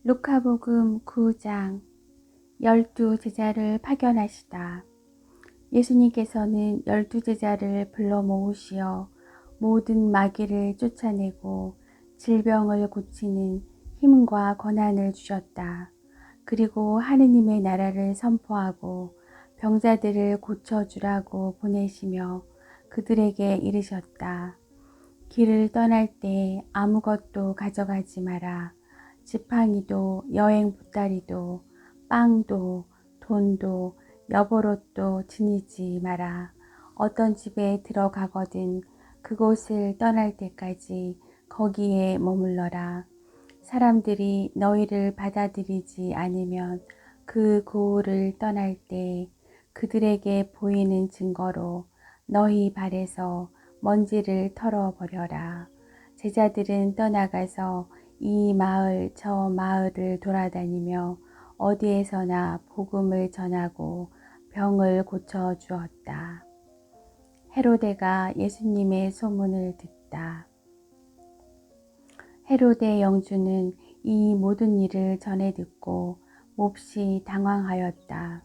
루카복음 9장. 12제자를 파견하시다. 예수님께서는 12제자를 불러 모으시어 모든 마귀를 쫓아내고 질병을 고치는 힘과 권한을 주셨다. 그리고 하느님의 나라를 선포하고 병자들을 고쳐주라고 보내시며 그들에게 이르셨다. 길을 떠날 때 아무것도 가져가지 마라. 지팡이도 여행 보따리도 빵도 돈도 여보옷도 지니지 마라. 어떤 집에 들어가거든 그곳을 떠날 때까지 거기에 머물러라. 사람들이 너희를 받아들이지 않으면 그 고을을 떠날 때 그들에게 보이는 증거로 너희 발에서 먼지를 털어버려라. 제자들은 떠나가서 이 마을 저 마을을 돌아다니며 어디에서나 복음을 전하고 병을 고쳐 주었다. 헤로데가 예수님의 소문을 듣다. 헤로데 영주는 이 모든 일을 전해 듣고 몹시 당황하였다.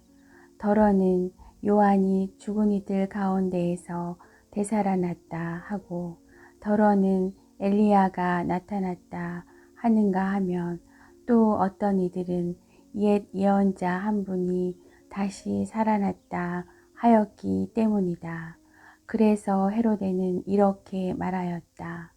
더러는 요한이 죽은 이들 가운데에서 되살아났다 하고 더러는 엘리야가 나타났다 하는가 하면 또 어떤 이들은 옛 예언자 한 분이 다시 살아났다 하였기 때문이다. 그래서 헤로데는 이렇게 말하였다.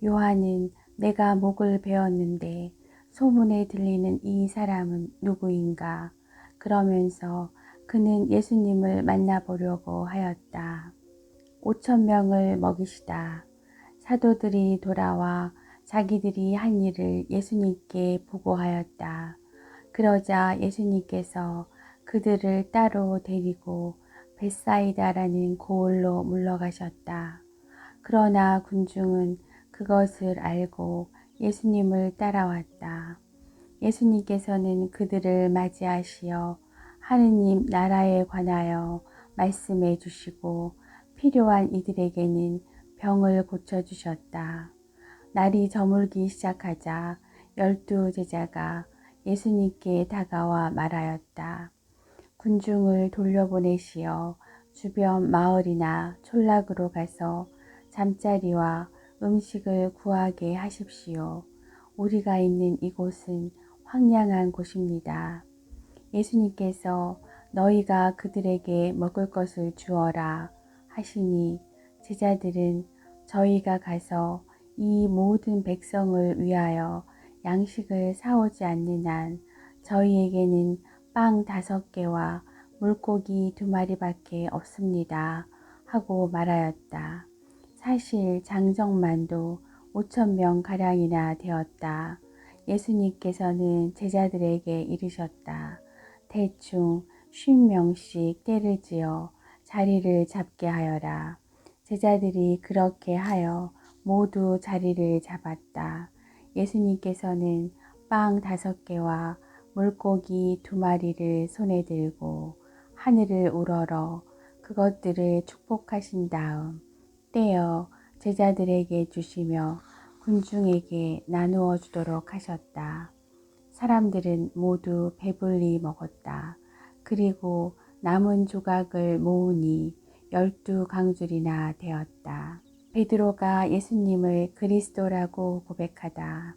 요한은 내가 목을 베었는데 소문에 들리는 이 사람은 누구인가? 그러면서 그는 예수님을 만나보려고 하였다. 5,000명을 먹이시다. 사도들이 돌아와 자기들이 한 일을 예수님께 보고하였다. 그러자 예수님께서 그들을 따로 데리고 벳사이다라는 고을로 물러가셨다. 그러나 군중은 그것을 알고 예수님을 따라왔다. 예수님께서는 그들을 맞이하시어 하느님 나라에 관하여 말씀해 주시고 필요한 이들에게는 병을 고쳐주셨다. 날이 저물기 시작하자 12제자가 예수님께 다가와 말하였다. 군중을 돌려보내시어 주변 마을이나 촌락으로 가서 잠자리와 음식을 구하게 하십시오. 우리가 있는 이곳은 황량한 곳입니다. 예수님께서 너희가 그들에게 먹을 것을 주어라 하시니 제자들은 저희가 가서 이 모든 백성을 위하여 양식을 사오지 않는 한 저희에게는 빵 5개와 물고기 2마리밖에 없습니다 하고 말하였다. 사실 장정만도 5,000명가량이나 되었다. 예수님께서는 제자들에게 이르셨다. 대충 50명씩 때를 지어 자리를 잡게 하여라. 제자들이 그렇게 하여 모두 자리를 잡았다. 예수님께서는 빵 5개와 물고기 2마리를 손에 들고 하늘을 우러러 그것들을 축복하신 다음 떼어 제자들에게 주시며 군중에게 나누어 주도록 하셨다. 사람들은 모두 배불리 먹었다. 그리고 남은 조각을 모으니 12강줄이나 되었다. 베드로가 예수님을 그리스도라고 고백하다.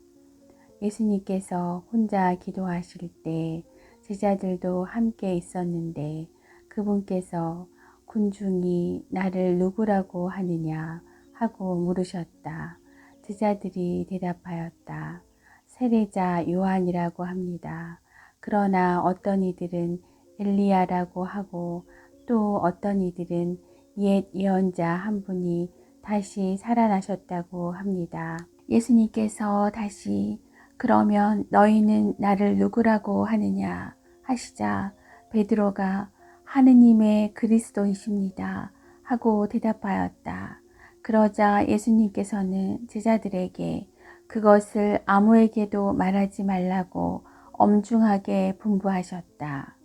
예수님께서 혼자 기도하실 때 제자들도 함께 있었는데 그분께서 군중이 나를 누구라고 하느냐 하고 물으셨다. 제자들이 대답하였다. 세례자 요한이라고 합니다. 그러나 어떤 이들은 엘리야라고 하고 또 어떤 이들은 옛 예언자 한 분이 다시 살아나셨다고 합니다. 예수님께서 다시 그러면 너희는 나를 누구라고 하느냐 하시자 베드로가 하느님의 그리스도이십니다 하고 대답하였다. 그러자 예수님께서는 제자들에게 그것을 아무에게도 말하지 말라고 엄중하게 분부하셨다.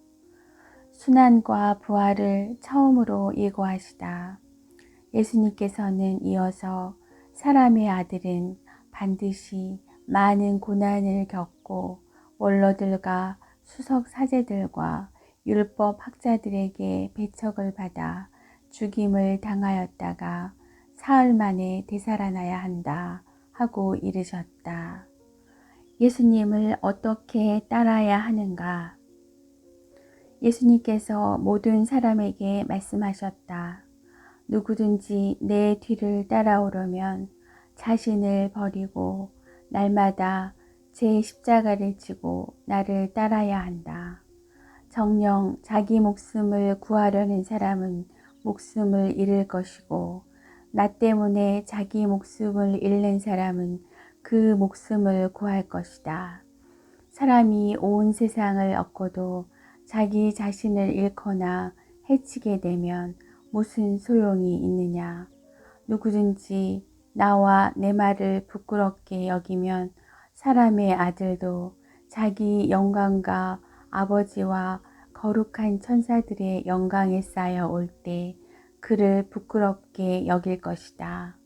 순환과 부활을 처음으로 예고하시다. 예수님께서는 이어서 사람의 아들은 반드시 많은 고난을 겪고 원로들과 수석 사제들과 율법 학자들에게 배척을 받아 죽임을 당하였다가 사흘 만에 되살아나야 한다 하고 이르셨다. 예수님을 어떻게 따라야 하는가? 예수님께서 모든 사람에게 말씀하셨다. 누구든지 내 뒤를 따라오려면 자신을 버리고 날마다 제 십자가를 지고 나를 따라야 한다. 정녕 자기 목숨을 구하려는 사람은 목숨을 잃을 것이고 나 때문에 자기 목숨을 잃는 사람은 그 목숨을 구할 것이다. 사람이 온 세상을 얻고도 자기 자신을 잃거나 해치게 되면 무슨 소용이 있느냐. 누구든지 나와 내 말을 부끄럽게 여기면 사람의 아들도 자기 영광과 아버지와 거룩한 천사들의 영광에 쌓여 올 때 그를 부끄럽게 여길 것이다.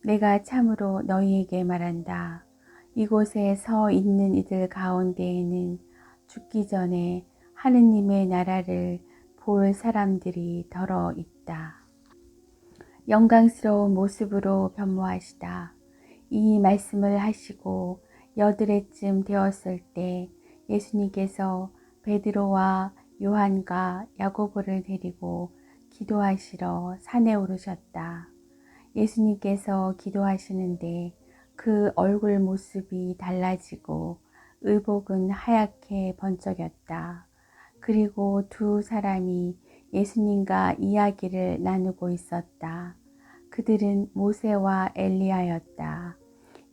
내가 참으로 너희에게 말한다. 이곳에 서 있는 이들 가운데에는 죽기 전에 하느님의 나라를 볼 사람들이 더러 있다. 영광스러운 모습으로 변모하시다. 이 말씀을 하시고 여드레쯤 되었을 때 예수님께서 베드로와 요한과 야고보를 데리고 기도하시러 산에 오르셨다. 예수님께서 기도하시는데 그 얼굴 모습이 달라지고 의복은 하얗게 번쩍였다. 그리고 두 사람이 예수님과 이야기를 나누고 있었다. 그들은 모세와 엘리야였다.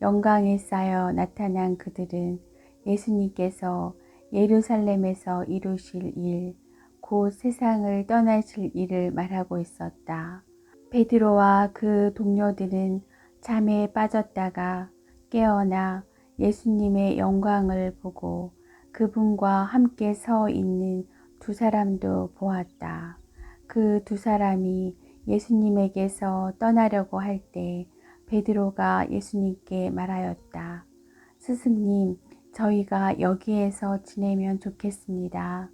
영광에 쌓여 나타난 그들은 예수님께서 예루살렘에서 이루실 일, 곧 세상을 떠나실 일을 말하고 있었다. 베드로와 그 동료들은 잠에 빠졌다가 깨어나 예수님의 영광을 보고 그분과 함께 서 있는 두 사람도 보았다. 그 두 사람이 예수님에게서 떠나려고 할 때 베드로가 예수님께 말하였다. 스승님, 저희가 여기에서 지내면 좋겠습니다.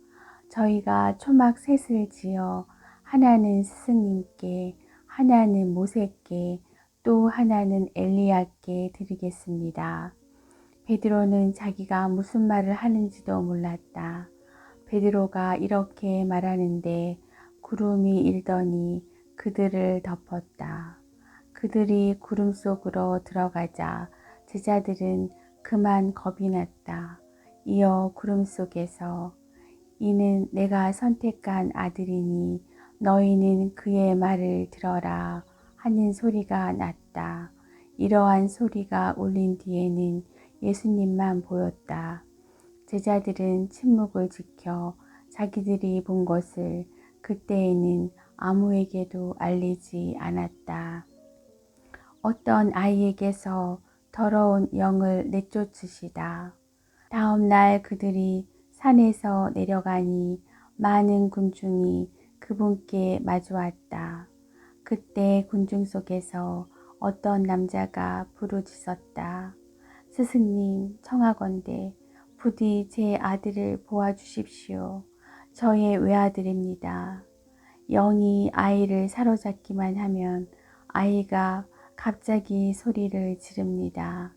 저희가 초막 셋을 지어 하나는 스승님께, 하나는 모세께, 또 하나는 엘리야께 드리겠습니다. 베드로는 자기가 무슨 말을 하는지도 몰랐다. 베드로가 이렇게 말하는데 구름이 일더니 그들을 덮었다. 그들이 구름 속으로 들어가자 제자들은 그만 겁이 났다. 이어 구름 속에서 이는 내가 선택한 아들이니 너희는 그의 말을 들어라 하는 소리가 났다. 이러한 소리가 울린 뒤에는 예수님만 보였다. 제자들은 침묵을 지켜 자기들이 본 것을 그때에는 아무에게도 알리지 않았다. 어떤 아이에게서 더러운 영을 내쫓으시다. 다음 날 그들이 산에서 내려가니 많은 군중이 그분께 마주왔다. 그때 군중 속에서 어떤 남자가 부르짖었다. 스승님, 청하건대 부디 제 아들을 보아주십시오. 저의 외아들입니다. 영이 아이를 사로잡기만 하면 아이가 갑자기 소리를 지릅니다.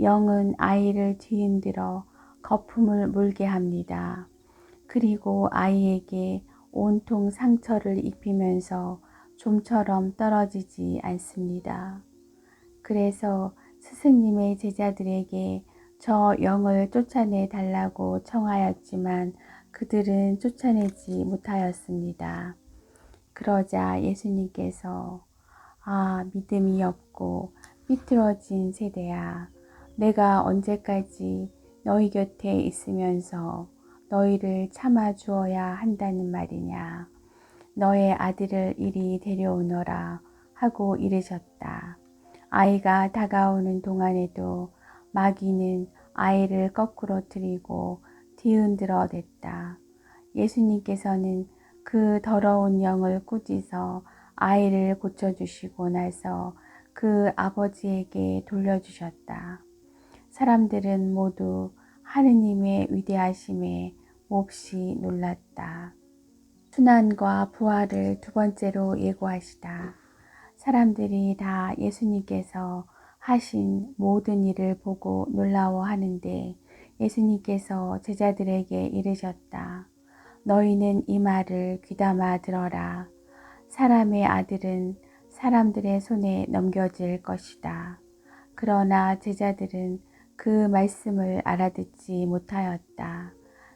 영은 아이를 뒤흔들어 거품을 물게 합니다. 그리고 아이에게 온통 상처를 입히면서 좀처럼 떨어지지 않습니다. 그래서 스승님의 제자들에게 저 영을 쫓아내 달라고 청하였지만 그들은 쫓아내지 못하였습니다. 그러자 예수님께서 믿음이 없고 삐뚤어진 세대야, 내가 언제까지 너희 곁에 있으면서 너희를 참아 주어야 한다는 말이냐. 너의 아들을 이리 데려오너라 하고 이르셨다. 아이가 다가오는 동안에도 마귀는 아이를 거꾸로 들이고 뒤흔들어 댔다. 예수님께서는 그 더러운 영을 꾸짖어 아이를 고쳐주시고 나서 그 아버지에게 돌려주셨다. 사람들은 모두 하느님의 위대하심에 몹시 놀랐다. 순환과 부활을 두 번째로 예고하시다. 사람들이 다 예수님께서 하신 모든 일을 보고 놀라워하는데 예수님께서 제자들에게 이르셨다. 너희는 이 말을 귀담아 들어라. 사람의 아들은 사람들의 손에 넘겨질 것이다. 그러나 제자들은 그 말씀을 알아듣지 못하였다.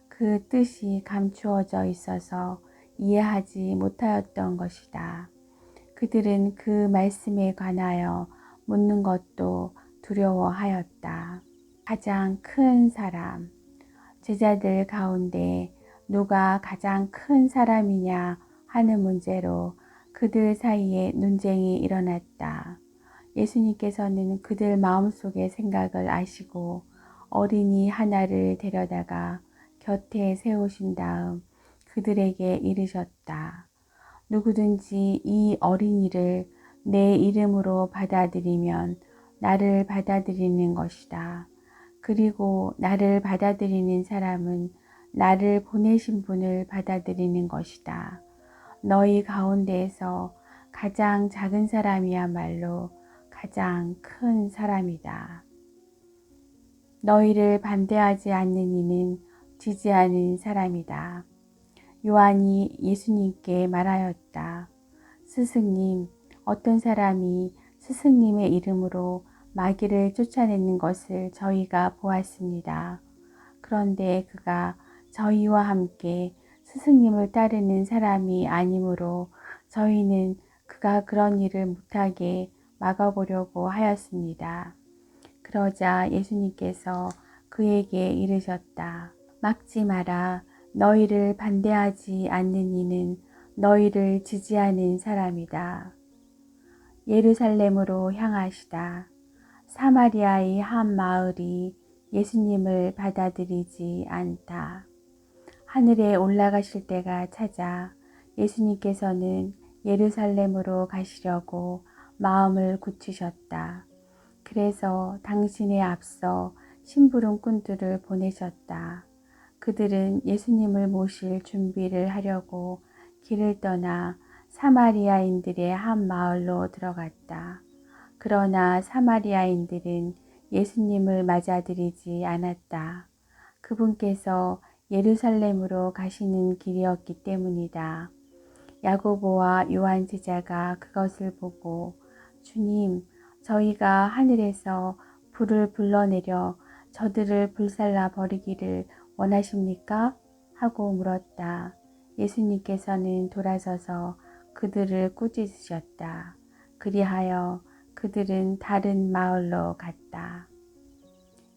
그 뜻이 감추어져 있어서 이해하지 못하였던 것이다. 그들은 그 말씀에 관하여 묻는 것도 두려워하였다. 가장 큰 사람, 제자들 가운데 누가 가장 큰 사람이냐 하는 문제로 그들 사이에 논쟁이 일어났다. 예수님께서는 그들 마음속의 생각을 아시고 어린이 하나를 데려다가 곁에 세우신 다음 그들에게 이르셨다. 누구든지 이 어린이를 내 이름으로 받아들이면 나를 받아들이는 것이다. 그리고 나를 받아들이는 사람은 나를 보내신 분을 받아들이는 것이다. 너희 가운데에서 가장 작은 사람이야말로 가장 큰 사람이다. 너희를 반대하지 않는 이는 지지하는 사람이다. 요한이 예수님께 말하였다. 스승님, 어떤 사람이 스승님의 이름으로 마귀를 쫓아내는 것을 저희가 보았습니다. 그런데 그가 저희와 함께 스승님을 따르는 사람이 아니므로 저희는 그가 그런 일을 못하게 막아보려고 하였습니다. 그러자 예수님께서 그에게 이르셨다. 막지 마라. 너희를 반대하지 않는 이는 너희를 지지하는 사람이다. 예루살렘으로 향하시다. 사마리아의 한 마을이 예수님을 받아들이지 않다. 하늘에 올라가실 때가 찾아 예수님께서는 예루살렘으로 가시려고 마음을 굳히셨다. 그래서 당신에 앞서 심부름꾼들을 보내셨다. 그들은 예수님을 모실 준비를 하려고 길을 떠나 사마리아인들의 한 마을로 들어갔다. 그러나 사마리아인들은 예수님을 맞아들이지 않았다. 그분께서 예루살렘으로 가시는 길이었기 때문이다. 야고보와 요한 제자가 그것을 보고 주님, 저희가 하늘에서 불을 불러내려 저들을 불살라 버리기를 원하십니까? 하고 물었다. 예수님께서는 돌아서서 그들을 꾸짖으셨다. 그리하여 그들은 다른 마을로 갔다.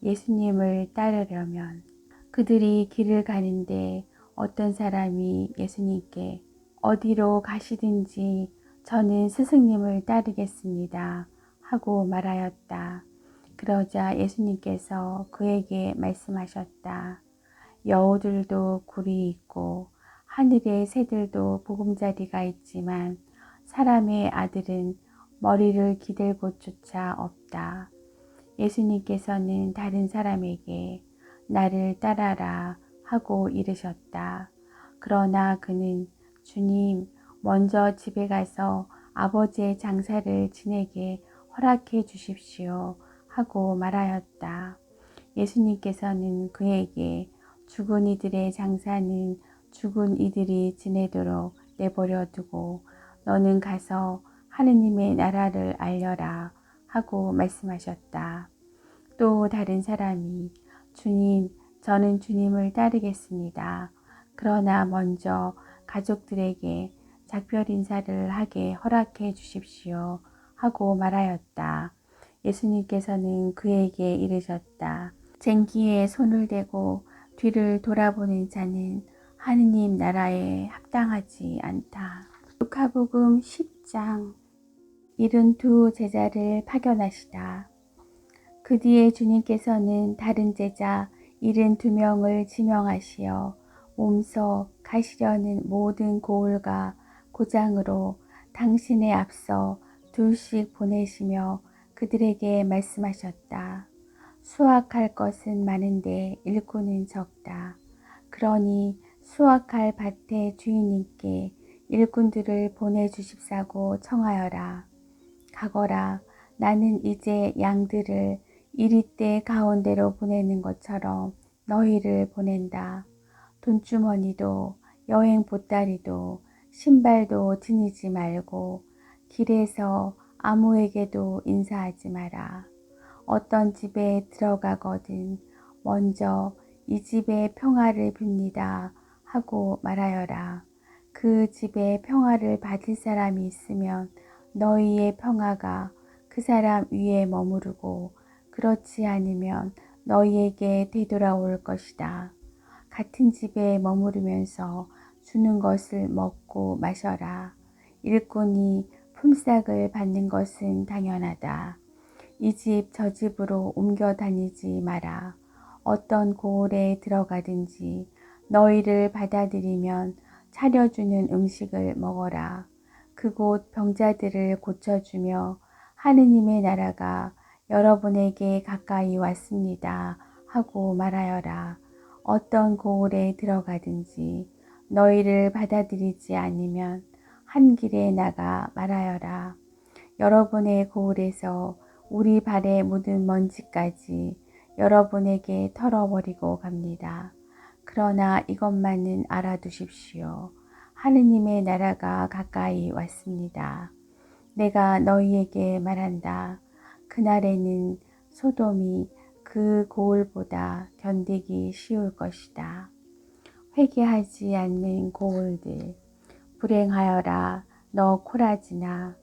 예수님을 따르려면 그들이 길을 가는데 어떤 사람이 예수님께 어디로 가시든지 저는 스승님을 따르겠습니다 하고 말하였다. 그러자 예수님께서 그에게 말씀하셨다. 여우들도 굴이 있고 하늘의 새들도 보금자리가 있지만 사람의 아들은 머리를 기댈 곳조차 없다. 예수님께서는 다른 사람에게 나를 따라라 하고 이르셨다. 그러나 그는 주님, 먼저 집에 가서 아버지의 장사를 지내게 허락해 주십시오 하고 말하였다. 예수님께서는 그에게 죽은 이들의 장사는 죽은 이들이 지내도록 내버려 두고 너는 가서 하느님의 나라를 알려라 하고 말씀하셨다. 또 다른 사람이 주님, 저는 주님을 따르겠습니다. 그러나 먼저 가족들에게 작별 인사를 하게 허락해 주십시오 하고 말하였다. 예수님께서는 그에게 이르셨다. 쟁기에 손을 대고 뒤를 돌아보는 자는 하느님 나라에 합당하지 않다. 루카복음 10장 72 제자를 파견하시다. 그 뒤에 주님께서는 다른 제자 72명을 지명하시어 몸소 가시려는 모든 고을과 고장으로 당신의 앞서 둘씩 보내시며 그들에게 말씀하셨다. 수확할 것은 많은데 일꾼은 적다. 그러니 수확할 밭의 주인님께 일꾼들을 보내주십사고 청하여라. 가거라. 나는 이제 양들을 이리떼 가운데로 보내는 것처럼 너희를 보낸다. 돈주머니도 여행 보따리도 신발도 지니지 말고 길에서 아무에게도 인사하지 마라. 어떤 집에 들어가거든 먼저 이 집에 평화를 빕니다 하고 말하여라. 그 집에 평화를 받을 사람이 있으면 너희의 평화가 그 사람 위에 머무르고 그렇지 않으면 너희에게 되돌아올 것이다. 같은 집에 머무르면서 주는 것을 먹고 마셔라. 일꾼이 품삯을 받는 것은 당연하다. 이 집 저 집으로 옮겨 다니지 마라. 어떤 고을에 들어가든지 너희를 받아들이면 차려주는 음식을 먹어라. 그곳 병자들을 고쳐주며 하느님의 나라가 여러분에게 가까이 왔습니다 하고 말하여라. 어떤 고을에 들어가든지 너희를 받아들이지 않으면 한 길에 나가 말하여라. 여러분의 고을에서 우리 발에 묻은 먼지까지 여러분에게 털어버리고 갑니다. 그러나 이것만은 알아두십시오. 하느님의 나라가 가까이 왔습니다. 내가 너희에게 말한다. 그날에는 소돔이 그 고을보다 견디기 쉬울 것이다. 회개하지 않는 고을들. 불행하여라 너 코라지나.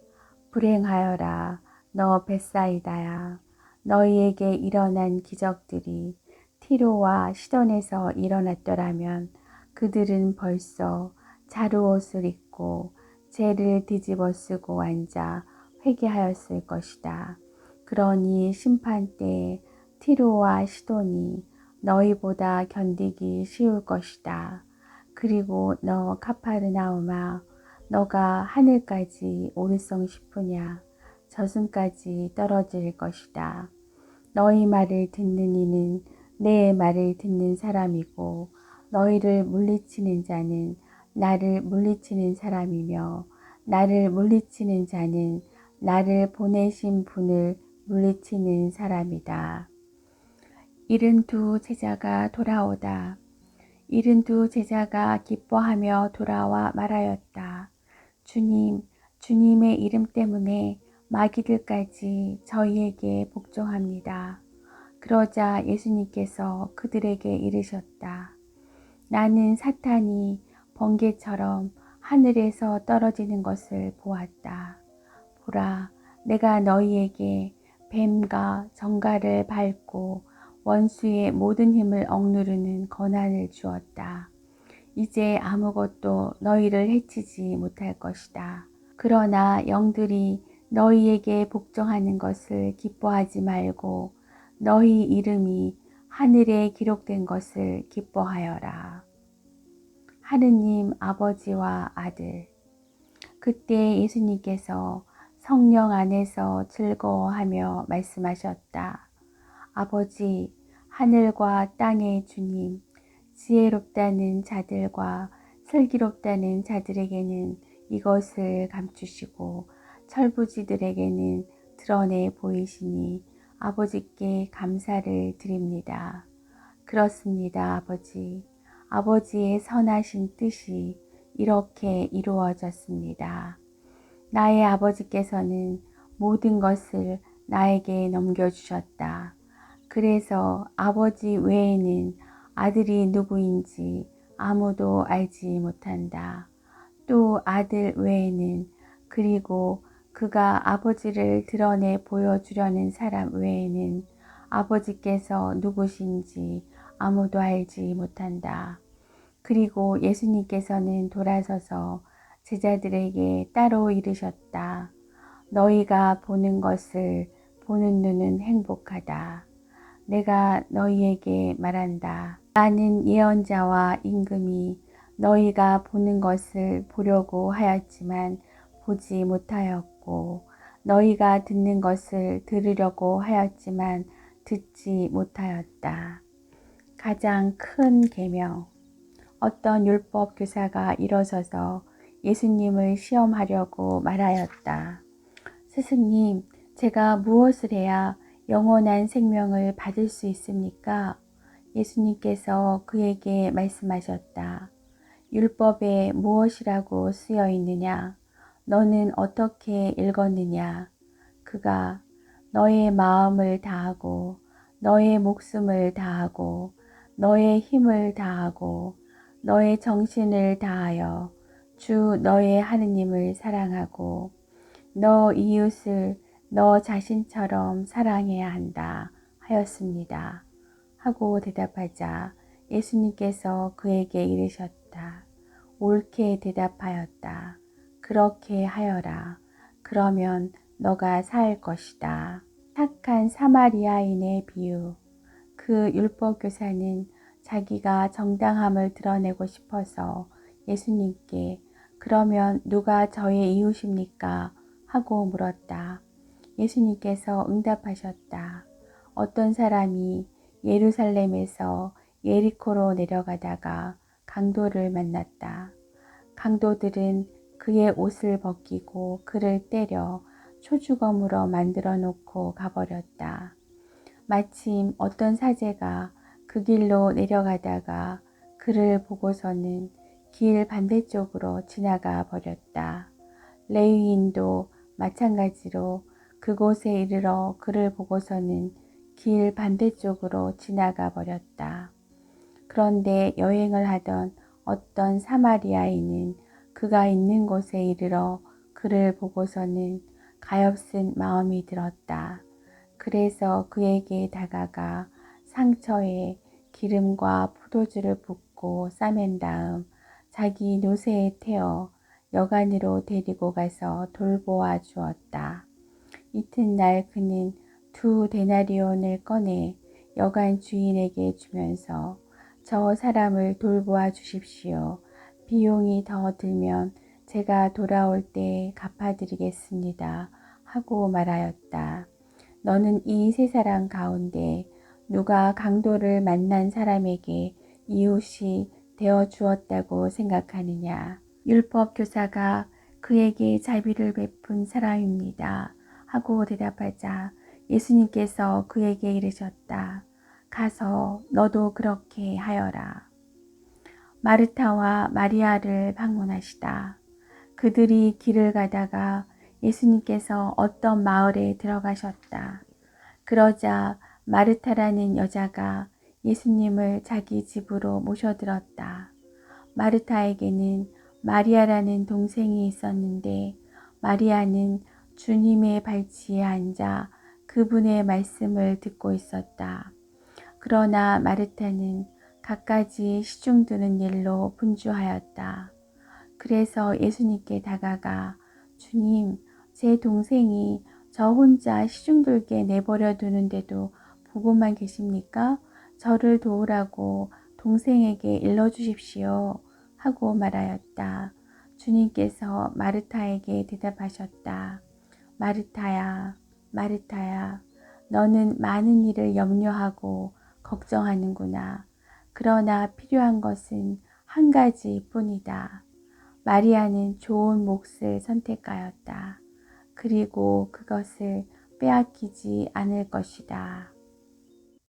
불행하여라 너 벳사이다야. 너희에게 일어난 기적들이 티로와 시돈에서 일어났더라면 그들은 벌써 자루옷을 입고 재를 뒤집어 쓰고 앉아 회개하였을 것이다. 그러니 심판 때에 티로와 시돈이 너희보다 견디기 쉬울 것이다. 그리고 너 카파르나움아, 너가 하늘까지 오르성 싶으냐? 저승까지 떨어질 것이다. 너희 말을 듣는 이는 내 말을 듣는 사람이고 너희를 물리치는 자는 나를 물리치는 사람이며 나를 물리치는 자는 나를 보내신 분을 물리치는 사람이다. 72 제자가 돌아오다. 72 제자가 기뻐하며 돌아와 말하였다. 주님, 주님의 이름 때문에 마귀들까지 저희에게 복종합니다. 그러자 예수님께서 그들에게 이르셨다. 나는 사탄이 번개처럼 하늘에서 떨어지는 것을 보았다. 보라, 내가 너희에게 뱀과 정갈을 밟고 원수의 모든 힘을 억누르는 권한을 주었다. 이제 아무것도 너희를 해치지 못할 것이다. 그러나 영들이 너희에게 복종하는 것을 기뻐하지 말고 너희 이름이 하늘에 기록된 것을 기뻐하여라. 하느님 아버지와 아들. 그때 예수님께서 성령 안에서 즐거워하며 말씀하셨다. 아버지, 하늘과 땅의 주님, 지혜롭다는 자들과 슬기롭다는 자들에게는 이것을 감추시고 철부지들에게는 드러내 보이시니 아버지께 감사를 드립니다. 그렇습니다, 아버지. 아버지의 선하신 뜻이 이렇게 이루어졌습니다. 나의 아버지께서는 모든 것을 나에게 넘겨주셨다. 그래서 아버지 외에는 아들이 누구인지 아무도 알지 못한다. 또 아들 외에는 그리고 그가 아버지를 드러내 보여주려는 사람 외에는 아버지께서 누구신지 아무도 알지 못한다. 그리고 예수님께서는 돌아서서 제자들에게 따로 이르셨다. 너희가 보는 것을 보는 눈은 행복하다. 내가 너희에게 말한다. 많은 예언자와 임금이 너희가 보는 것을 보려고 하였지만 보지 못하였고 너희가 듣는 것을 들으려고 하였지만 듣지 못하였다. 가장 큰 계명. 어떤 율법 교사가 일어서서 예수님을 시험하려고 말하였다. 스승님, 제가 무엇을 해야 영원한 생명을 받을 수 있습니까? 예수님께서 그에게 말씀하셨다. 율법에 무엇이라고 쓰여 있느냐? 너는 어떻게 읽었느냐? 그가 너의 마음을 다하고 너의 목숨을 다하고 너의 힘을 다하고 너의 정신을 다하여 주 너의 하느님을 사랑하고 너 이웃을 너 자신처럼 사랑해야 한다 하였습니다. 하고 대답하자 예수님께서 그에게 이르셨다. 옳게 대답하였다. 그렇게 하여라. 그러면 너가 살 것이다. 착한 사마리아인의 비유. 그 율법 교사는 자기가 정당함을 드러내고 싶어서 예수님께 그러면 누가 저의 이웃입니까? 하고 물었다. 예수님께서 응답하셨다. 어떤 사람이 예루살렘에서 예리코로 내려가다가 강도를 만났다. 강도들은 그의 옷을 벗기고 그를 때려 초주검으로 만들어 놓고 가버렸다. 마침 어떤 사제가 그 길로 내려가다가 그를 보고서는 길 반대쪽으로 지나가 버렸다. 레위인도 마찬가지로 그곳에 이르러 그를 보고서는 길 반대쪽으로 지나가 버렸다. 그런데 여행을 하던 어떤 사마리아인은 그가 있는 곳에 이르러 그를 보고서는 가엾은 마음이 들었다. 그래서 그에게 다가가 상처에 기름과 포도주를 붓고 싸맨 다음 자기 노새에 태워 여관으로 데리고 가서 돌보아 주었다. 이튿날 그는 2데나리온을 꺼내 여관 주인에게 주면서 저 사람을 돌보아 주십시오. 비용이 더 들면 제가 돌아올 때 갚아드리겠습니다. 하고 말하였다. 너는 이 세 사람 가운데 누가 강도를 만난 사람에게 이웃이 되어 주었다고 생각하느냐? 율법 교사가 그에게 자비를 베푼 사람입니다. 하고 대답하자 예수님께서 그에게 이르셨다. 가서 너도 그렇게 하여라. 마르타와 마리아를 방문하시다. 그들이 길을 가다가 예수님께서 어떤 마을에 들어가셨다. 그러자 마르타라는 여자가 예수님을 자기 집으로 모셔들었다. 마르타에게는 마리아라는 동생이 있었는데 마리아는 주님의 발치에 앉아 그분의 말씀을 듣고 있었다. 그러나 마르타는 갖가지 시중드는 일로 분주하였다. 그래서 예수님께 다가가 주님, 제 동생이 저 혼자 시중들게 내버려 두는데도 보고만 계십니까? 저를 도우라고 동생에게 일러주십시오. 하고 말하였다. 주님께서 마르타에게 대답하셨다. 마르타야, 마르타야, 너는 많은 일을 염려하고 걱정하는구나. 그러나 필요한 것은 한 가지뿐이다. 마리아는 좋은 몫을 선택하였다. 그리고 그것을 빼앗기지 않을 것이다.